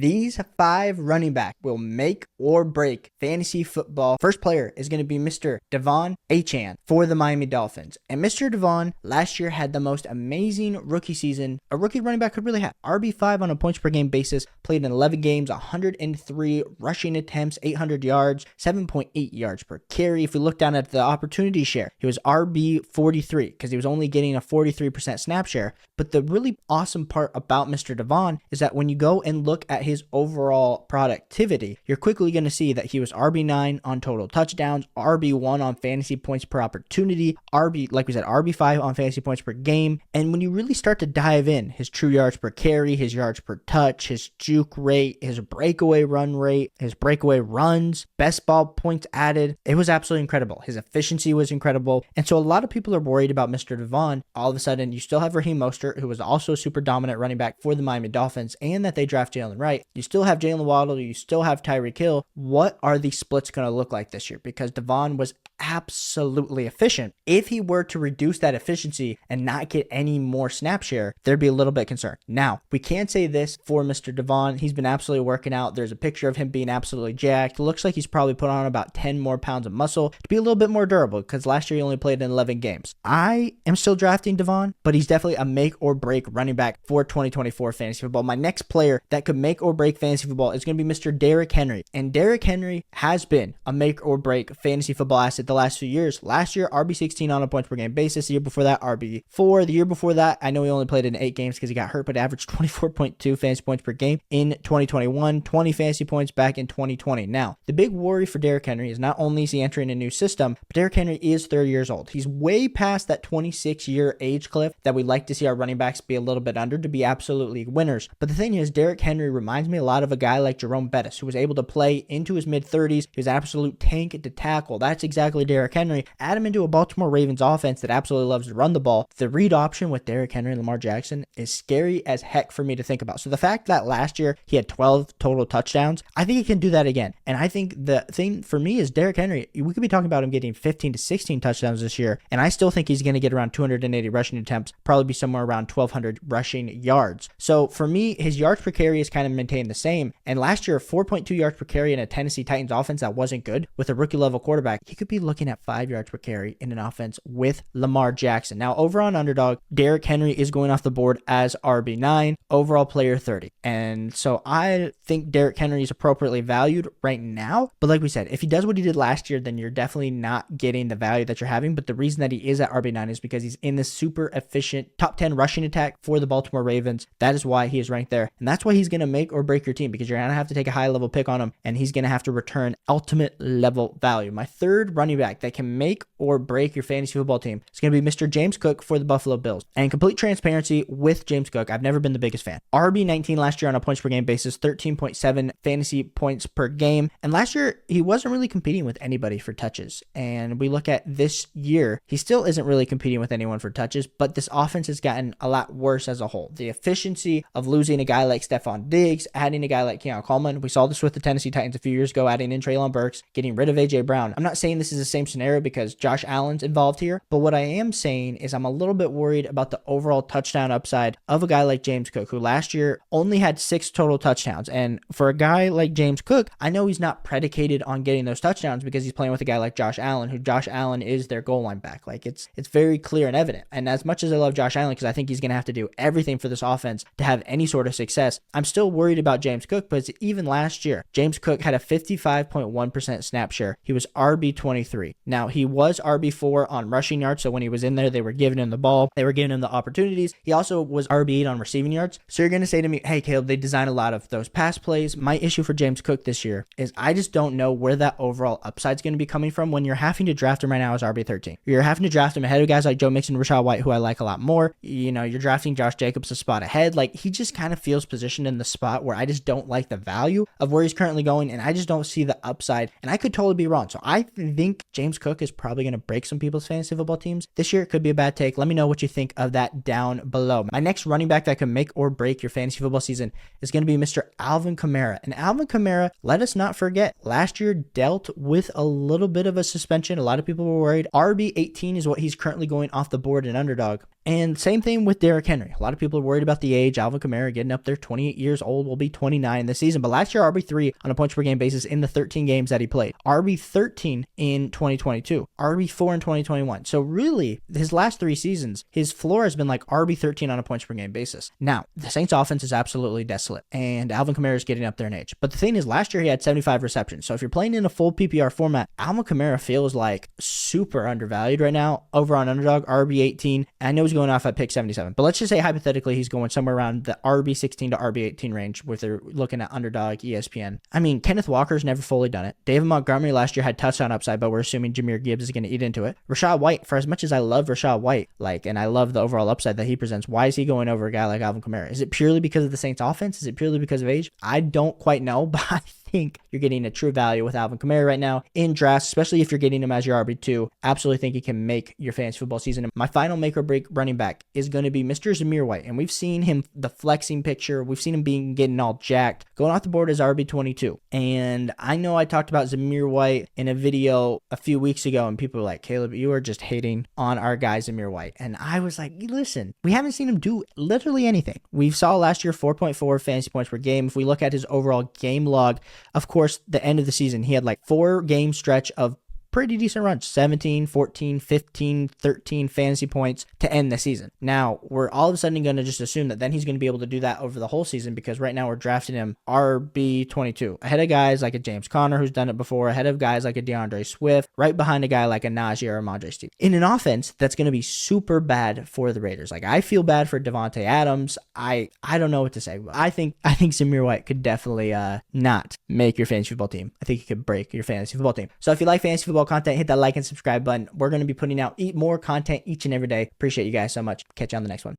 These 5 running backs will make or break fantasy football. First player is going to be Mr. Achane for the Miami Dolphins. And Mr. Devon last year had the most amazing rookie season a rookie running back could really have. RB5 on a points per game basis, played in 11 games, 103 rushing attempts, 800 yards, 7.8 yards per carry. If we look down at the opportunity share, he was RB43 because he was only getting a 43% snap share. But the really awesome part about Mr. Devon is that when you go and look at his overall productivity, you're quickly going to see that he was RB9 on total touchdowns, RB1 on fantasy points per opportunity, like we said, RB5 on fantasy points per game. And when you really start to dive in, his true yards per carry, his yards per touch, his juke rate, his breakaway run rate, his breakaway runs, best ball points added, it was absolutely incredible. His efficiency was incredible. And so a lot of people are worried about Mr. Devon. All of a sudden, you still have Raheem Mostert, who was also a super dominant running back for the Miami Dolphins, and that they draft Jalen Wright. You still have Jalen Waddle, you still have Tyreek Hill. What are these splits going to look like this year? Because Devon was absolutely efficient. If he were to reduce that efficiency and not get any more snap share, there'd be a little bit concerned. Now, we can't say this for Mr. Devon. He's been absolutely working out. There's a picture of him being absolutely jacked. It looks like he's probably put on about 10 more pounds of muscle to be a little bit more durable because last year he only played in 11 games. I am still drafting Devon, but he's definitely a make or break running back for 2024 fantasy football. My next player that could make or break fantasy football is going to be Mr. Derrick Henry. And Derrick Henry has been a make or break fantasy football asset the last few years. Last year, RB16 on a points per game basis. The year before that, RB4. The year before that, I know he only played in 8 games because he got hurt, but averaged 24.2 fantasy points per game in 2021, 20 fantasy points back in 2020. Now, the big worry for Derrick Henry is not only is he entering a new system, but Derrick Henry is 30 years old. He's way past that 26-year age cliff that we like to see our running backs be a little bit under to be absolutely winners. But the thing is, Derrick Henry reminds me a lot of a guy like Jerome Bettis, who was able to play into his mid-30s. He was an absolute tank to tackle. That's exactly Derrick Henry. Add him into a Baltimore Ravens offense that absolutely loves to run the ball. The read option with Derrick Henry and Lamar Jackson is scary as heck for me to think about. So the fact that last year he had 12 total touchdowns, I think he can do that again. And I think the thing for me is Derrick Henry, we could be talking about him getting 15 to 16 touchdowns this year, and I still think he's going to get around 280 rushing attempts, probably be somewhere around 1,200 rushing yards. So for me, his yards per carry is kind of maintained the same. And last year, 4.2 yards per carry in a Tennessee Titans offense that wasn't good with a rookie level quarterback. He could be looking at 5 yards per carry in an offense with Lamar Jackson. Now, over on Underdog, Derrick Henry is going off the board as RB9, overall player 30. And so I think Derrick Henry is appropriately valued right now. But like we said, if he does what he did last year, then you're definitely not getting the value that you're having. But the reason that he is at RB9 is because he's in this super efficient top 10 rushing attack for the Baltimore Ravens. That is why he is ranked there. And that's why he's going to make or break your team, because you're going to have to take a high level pick on him, and he's going to have to return ultimate level value. My third running back that can make or break your fantasy football team is going to be Mr. James Cook for the Buffalo Bills. And complete transparency with James Cook, I've never been the biggest fan. RB19 last year on a points per game basis, 13.7 fantasy points per game. And last year, he wasn't really competing with anybody for touches. And we look at this year, he still isn't really competing with anyone for touches, but this offense has gotten a lot worse as a whole. The efficiency of losing a guy like Stephon Diggs, adding a guy like Keon Coleman. We saw this with the Tennessee Titans a few years ago, adding in Treylon Burks, getting rid of A.J. Brown. I'm not saying this is the same scenario because Josh Allen's involved here, but what I am saying is I'm a little bit worried about the overall touchdown upside of a guy like James Cook, who last year only had 6 total touchdowns. And for a guy like James Cook, I know he's not predicated on getting those touchdowns because he's playing with a guy like Josh Allen, who Josh Allen is their goal line back. Like it's very clear and evident. And as much as I love Josh Allen, because I think he's going to have to do everything for this offense to have any sort of success, I'm still worried about James Cook, because even last year, James Cook had a 55.1% snap share. He was RB23. Now, he was RB4 on rushing yards, so when he was in there, they were giving him the ball. They were giving him the opportunities. He also was RB8 on receiving yards. So you're going to say to me, hey, Caleb, they design a lot of those pass plays. My issue for James Cook this year is I just don't know where that overall upside is going to be coming from when you're having to draft him right now as RB13. You're having to draft him ahead of guys like Joe Mixon and Rachaad White, who I like a lot more. You know, you're drafting Josh Jacobs a spot ahead. Like, he just kind of feels positioned in the spot where I just don't like the value of where he's currently going, and I just don't see the upside, and I could totally be wrong. So I think James Cook is probably going to break some people's fantasy football teams this year. It could be a bad take. Let me know what you think of that down below. My next running back that can make or break your fantasy football season is going to be Mr. Alvin Kamara. And Alvin Kamara, let us not forget, last year dealt with a little bit of a suspension. A lot of people were worried. RB18 is what he's currently going off the board in Underdog. And same thing with Derrick Henry. A lot of people are worried about the age. Alvin Kamara getting up there, 28 years old, will be 29 this season. But last year, RB3 on a points per game basis in the 13 games that he played. RB13 in 2022. RB4 in 2021. So really, his last 3 seasons, his floor has been like RB13 on a points per game basis. Now, the Saints offense is absolutely desolate, and Alvin Kamara is getting up there in age. But the thing is, last year he had 75 receptions. So if you're playing in a full PPR format, Alvin Kamara feels like super undervalued right now over on Underdog, RB18. I know he's going off at pick 77, but let's just say hypothetically he's going somewhere around the RB16 to RB18 range with they're looking at Underdog, ESPN. I mean, Kenneth Walker's never fully done it. David Montgomery last year had touchdown upside, but we're assuming Zamir Gibbs is going to eat into it. Rachaad White, for as much as I love Rachaad White, and I love the overall upside that he presents, why is he going over a guy like Alvin Kamara? Is it purely because of the Saints offense? Is it purely because of age? I don't quite know, but I think you're getting a true value with Alvin Kamara right now in drafts, especially if you're getting him as your RB2. Absolutely think he can make your fantasy football season. My final make or break running back is going to be Mr. Zamir White, and we've seen him, the flexing picture, we've seen him getting all jacked, going off the board as RB22. And I know I talked about Zamir White in a video a few weeks ago, and people were like, Caleb, you are just hating on our guy Zamir White. And I was like, listen, we haven't seen him do literally anything. We saw last year 4.4 fantasy points per game. If we look at his overall game log, of course, the end of the season, he had like 4 game stretch of pretty decent runs, 17, 14, 15, 13 fantasy points to end the season. Now, we're all of a sudden going to just assume that then he's going to be able to do that over the whole season, because right now we're drafting him RB22, ahead of guys like a James Conner who's done it before, ahead of guys like a DeAndre Swift, right behind a guy like a Najee or a Ramondre Steve. In an offense that's going to be super bad for the Raiders. Like, I feel bad for Devontae Adams. I don't know what to say. I think Zamir White could definitely not make your fantasy football team. I think he could break your fantasy football team. So if you like fantasy football content, hit that like and subscribe button. We're going to be putting out more content each and every day. Appreciate you guys so much. Catch you on the next one.